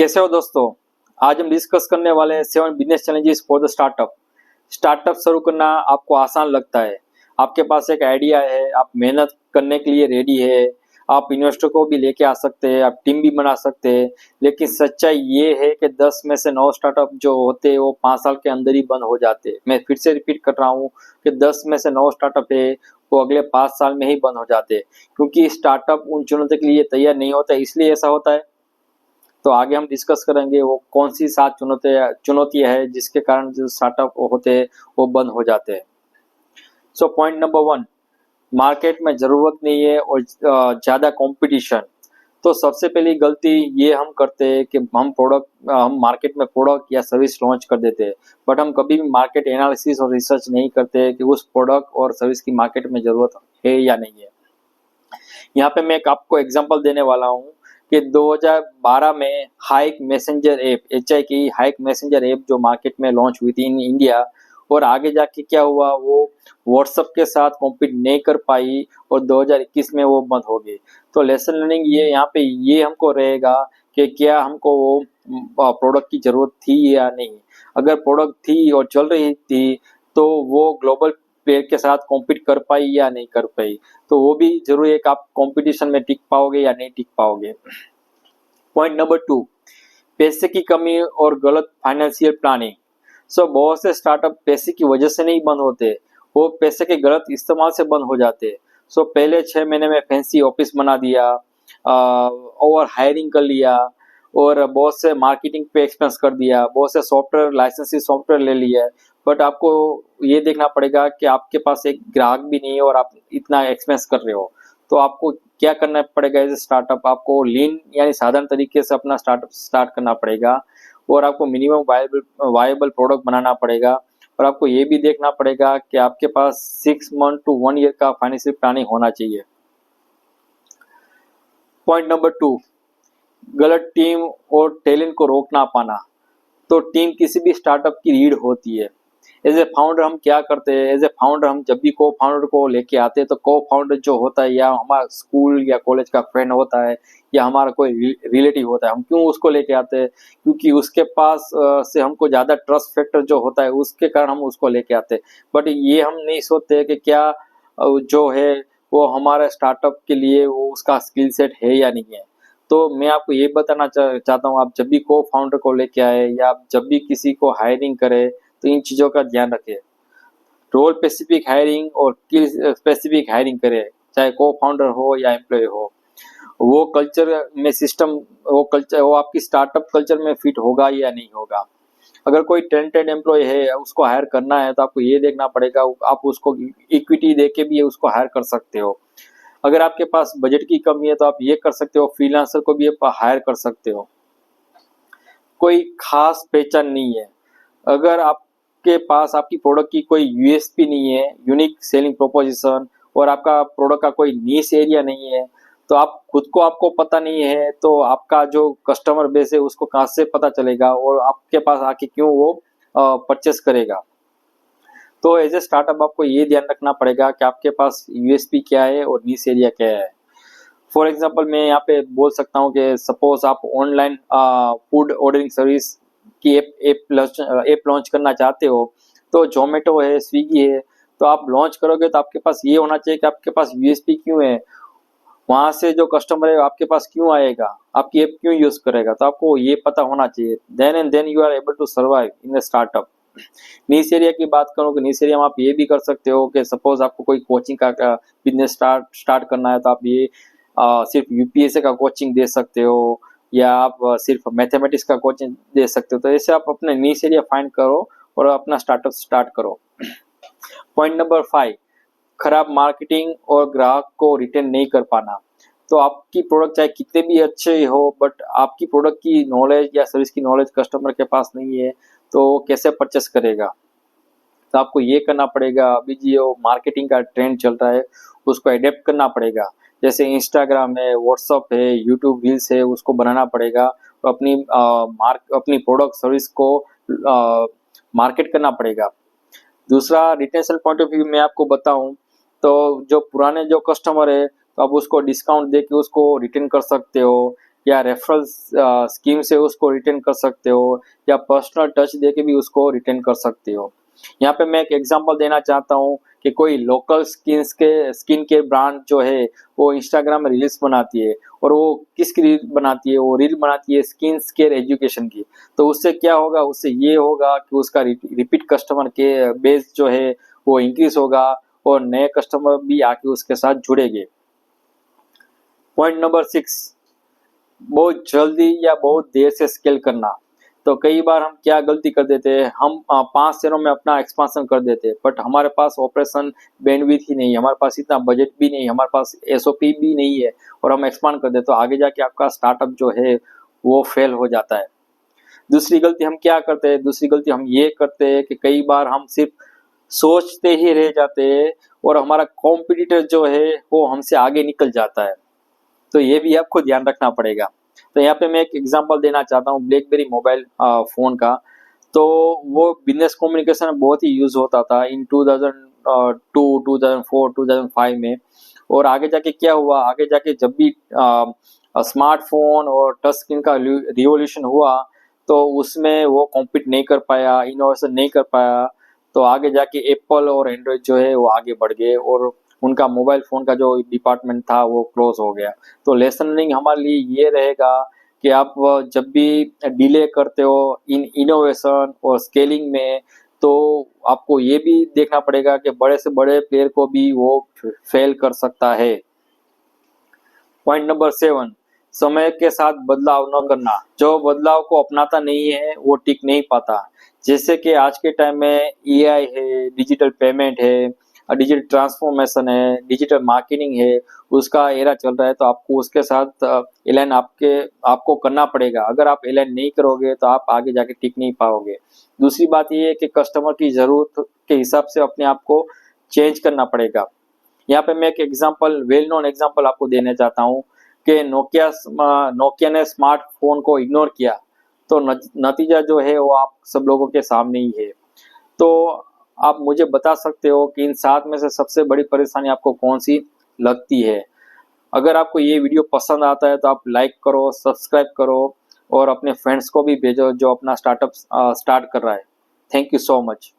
कैसे हो दोस्तों। आज हम डिस्कस करने वाले हैं 7 business challenges for the startup. Startup शुरू करना आपको आसान लगता है, आपके पास एक आइडिया है, आप मेहनत करने के लिए रेडी है, आप इन्वेस्टर को भी लेके आ सकते हैं, आप टीम भी बना सकते हैं। लेकिन सच्चाई ये है कि 10 में से 9 स्टार्टअप जो होते हैं वो 5 साल के अंदर ही बंद हो जाते हैं। मैं फिर से रिपीट कर रहा हूँ कि 10 में से 9 स्टार्टअप है वो अगले 5 साल में ही बंद हो जाते हैं, क्योंकि स्टार्टअप उन चुनौतियों के लिए तैयार नहीं होता, इसलिए ऐसा होता है। तो आगे हम डिस्कस करेंगे वो कौन सी 7 चुनौतियां है जिसके कारण जो स्टार्टअप होते हैं वो बंद हो जाते हैं। सो पॉइंट नंबर 1, मार्केट में जरूरत नहीं है और ज्यादा कंपटीशन। तो सबसे पहली गलती ये हम करते हैं कि हम मार्केट में प्रोडक्ट या सर्विस लॉन्च कर देते हैं, बट हम कभी भी मार्केट एनालिसिस और रिसर्च नहीं करते कि उस प्रोडक्ट और सर्विस की मार्केट में जरूरत है या नहीं है। यहाँ पे मैं एक आपको एग्जांपल देने वाला हूँ कि 2012 में हाइक मैसेंजर ऐप, HI की हाइक मैसेंजर ऐप जो मार्केट में लॉन्च हुई थी इन इंडिया, और आगे जाके क्या हुआ, वो व्हाट्सएप के साथ कॉम्पीट नहीं कर पाई और 2021 में वो बंद हो गई। तो लेसन लर्निंग ये यहाँ पे ये हमको रहेगा कि क्या हमको वो प्रोडक्ट की जरूरत थी या नहीं। अगर प्रोडक्ट थी और चल रही थी तो वो ग्लोबल प्लेयर के साथ कॉम्पीट कर पाई या नहीं कर पाई, तो वो भी जरूरी है कि आप कंपटीशन में टिक पाओगे या नहीं टिक पाओगे। पॉइंट नंबर 2, पैसे की कमी और गलत फाइनेंशियल प्लानिंग। बहुत से स्टार्टअप पैसे की वजह से नहीं बंद होते, वो पैसे के गलत इस्तेमाल से बंद हो जाते। पहले 6 महीने में फैंसी ऑफिस बना दिया, ओवर हायरिंग कर लिया, और बहुत से मार्केटिंग पे एक्सपेंस कर दिया, बहुत से सॉफ्टवेयर लाइसेंस सॉफ्टवेयर ले लिया। बट आपको ये देखना पड़ेगा कि आपके पास एक ग्राहक भी नहीं है और आप इतना एक्सपेंस कर रहे हो। तो आपको क्या करना पड़ेगा एज ए स्टार्टअप, आपको लीन यानी साधारण तरीके से अपना स्टार्टअप स्टार्ट करना पड़ेगा, और आपको मिनिमम वायबल प्रोडक्ट बनाना पड़ेगा, और आपको ये भी देखना पड़ेगा कि आपके पास 6 मंथ टू 1 ईयर का फाइनेंशियल प्लानिंग होना चाहिए। पॉइंट नंबर 2, गलत टीम और टैलेंट को रोक ना पाना। तो टीम किसी भी स्टार्टअप की रीढ़ होती है। एज ए फाउंडर हम क्या करते हैं, एज ए फाउंडर हम जब भी को फाउंडर को लेके आते हैं तो को फाउंडर जो होता है या हमारा स्कूल या कॉलेज का फ्रेंड होता है या हमारा कोई रिलेटिव होता है, हम क्यों उसको लेके आते हैं, क्योंकि उसके पास से हमको ज़्यादा ट्रस्ट फैक्टर जो होता है उसके कारण हम उसको लेके आते हैं। बट ये हम नहीं सोचते कि क्या जो है वो हमारे स्टार्टअप के लिए वो उसका स्किल सेट है या नहीं है। तो मैं आपको ये बताना चाहता हूँ, आप जब भी को फाउंडर को लेके आए या आप जब भी किसी को हायरिंग करें तो इन चीज़ों का ध्यान रखें। रोल स्पेसिफिक हायरिंग और स्किल स्पेसिफिक हायरिंग करें, चाहे को फाउंडर हो या एम्प्लॉय हो। वो कल्चर में सिस्टम, वो आपकी स्टार्टअप कल्चर में फिट होगा या नहीं होगा। अगर कोई टैलेंटेड एम्प्लॉय है उसको हायर करना है तो आपको ये देखना पड़ेगा, आप उसको इक्विटी दे के भी उसको हायर कर सकते हो। अगर आपके पास बजट की कमी है तो आप ये कर सकते हो, फ्रीलांसर को भी आप हायर कर सकते हो। कोई खास पहचान नहीं है। अगर आपके पास आपकी प्रोडक्ट की कोई यूएसपी नहीं है, यूनिक सेलिंग प्रोपोजिशन, और आपका प्रोडक्ट का कोई नीश एरिया नहीं है, तो आप खुद को आपको पता नहीं है तो आपका जो कस्टमर बेस है उसको कहाँ से पता चलेगा और आपके पास आके क्यों वो परचेस करेगा। तो एज ए स्टार्टअप आपको ये ध्यान रखना पड़ेगा कि आपके पास यूएसपी क्या है और नीश एरिया क्या है। फॉर एग्जांपल मैं यहाँ पे बोल सकता हूँ कि सपोज आप ऑनलाइन फूड ऑर्डरिंग सर्विस की ऐप लॉन्च करना चाहते हो, तो जोमेटो है, स्विगी है, तो आप लॉन्च करोगे तो आपके पास ये होना चाहिए कि आपके पास यूएसपी क्यों है, वहां से जो कस्टमर है आपके पास क्यों आएगा, आपकी ऐप क्यों यूज करेगा, तो आपको ये पता होना चाहिए। Then and then you are able to survive in the startup. Niche area की बात करो कि नीश एरिया में आप ये भी कर सकते हो कि सपोज आपको कोई कोचिंग का बिजनेस स्टार्ट करना है तो आप ये सिर्फ यूपीएससी का कोचिंग दे सकते हो, या आप सिर्फ मैथमेटिक्स का कोचिंग दे सकते हो। तो ऐसे आप अपने नीश एरिया फाइंड करो और अपना स्टार्टअप स्टार्ट करो। पॉइंट नंबर 5, खराब मार्केटिंग और ग्राहक को रिटेन नहीं कर पाना। तो आपकी प्रोडक्ट चाहे कितने भी अच्छे हो, बट आपकी प्रोडक्ट की नॉलेज या सर्विस की नॉलेज कस्टमर के पास नहीं है तो वो कैसे परचेस करेगा। तो आपको ये करना पड़ेगा, अभी जो मार्केटिंग का ट्रेंड चल रहा है उसको एडेप्ट करना पड़ेगा। जैसे इंस्टाग्राम है, व्हाट्सअप है, यूट्यूब रील्स है, उसको बनाना पड़ेगा और अपनी प्रोडक्ट सर्विस को मार्केट करना पड़ेगा। दूसरा, रिटेंशन पॉइंट ऑफ व्यू में आपको बताऊं तो जो पुराने जो कस्टमर है तो आप उसको डिस्काउंट दे के उसको रिटेन कर सकते हो। या रेफरल स्कीम से उसको रिटेन कर सकते हो, या पर्सनल टच देके भी उसको रिटेन कर सकते हो। यहाँ पे मैं एक एग्जांपल देना चाहता हूँ कि कोई लोकल स्किन केयर ब्रांड जो है वो इंस्टाग्राम में रील्स बनाती है, और वो किसकी रील बनाती है, वो रील बनाती है स्किन केयर एजुकेशन की। तो उससे क्या होगा, उससे ये होगा कि उसका रिपीट कस्टमर के बेस जो है वो इंक्रीज होगा, और नए कस्टमर भी आके उसके साथ जुड़ेंगे। पॉइंट नंबर 6, बहुत जल्दी या बहुत देर से स्केल करना। तो कई बार हम क्या गलती कर देते हैं, हम 5 शहरों में अपना एक्सपांशन कर देते हैं, बट हमारे पास ऑपरेशन बैंडविड्थ ही नहीं है, हमारे पास इतना बजट भी नहीं है, हमारे पास एसओपी भी नहीं है, और हम एक्सपांड कर देते, तो आगे जाके आपका स्टार्टअप जो है वो फेल हो जाता है। दूसरी गलती हम क्या करते हैं, दूसरी गलती हम ये करते हैं कि कई बार हम सिर्फ सोचते ही रह जाते हैं, और हमारा कॉम्पिटिटर जो है वो हमसे आगे निकल जाता है। तो ये भी आपको ध्यान रखना पड़ेगा। तो यहाँ पे मैं एक एग्जांपल देना चाहता हूँ ब्लैकबेरी मोबाइल फ़ोन का। तो वो बिजनेस कम्युनिकेशन में बहुत ही यूज़ होता था इन 2002, 2004, 2005 में। और आगे जाके क्या हुआ, आगे जाके जब भी स्मार्टफोन और टच स्क्रीन का रिवॉल्यूशन हुआ, तो उसमें वो कॉम्पीट नहीं कर पाया, इनोवेशन नहीं कर पाया। तो आगे जाके एप्पल और एंड्रॉयड जो है वो आगे बढ़ गए, और उनका मोबाइल फ़ोन का जो डिपार्टमेंट था वो क्लोज हो गया। तो लेसन लर्निंग हमारे लिए ये रहेगा कि आप जब भी डिले करते हो इन इनोवेशन और स्केलिंग में, तो आपको ये भी देखना पड़ेगा कि बड़े से बड़े प्लेयर को भी वो फेल कर सकता है। पॉइंट नंबर 7, समय के साथ बदलाव न करना। जो बदलाव को अपनाता नहीं है वो टिक नहीं पाता। जैसे कि आज के टाइम में एआई है, डिजिटल पेमेंट है, डिजिटल ट्रांसफॉर्मेशन है, डिजिटल मार्केटिंग है, उसका एरा चल रहा है, तो आपको उसके साथ एलाइन आपको करना पड़ेगा। अगर आप एलाइन नहीं करोगे तो आप आगे जाके टिक नहीं पाओगे। दूसरी बात ये है कि कस्टमर की ज़रूरत के हिसाब से अपने आप को चेंज करना पड़ेगा। यहाँ पे मैं एक एग्जांपल, वेल नोन एग्जांपल आपको देना चाहता हूँ कि नोकिया ने स्मार्टफोन को इग्नोर किया, तो नतीजा जो है वो आप सब लोगों के सामने ही है। तो आप मुझे बता सकते हो कि इन 7 में से सबसे बड़ी परेशानी आपको कौन सी लगती है? अगर आपको ये वीडियो पसंद आता है तो आप लाइक करो, सब्सक्राइब करो, और अपने फ्रेंड्स को भी भेजो जो अपना स्टार्टअप स्टार्ट कर रहा है। Thank you so much.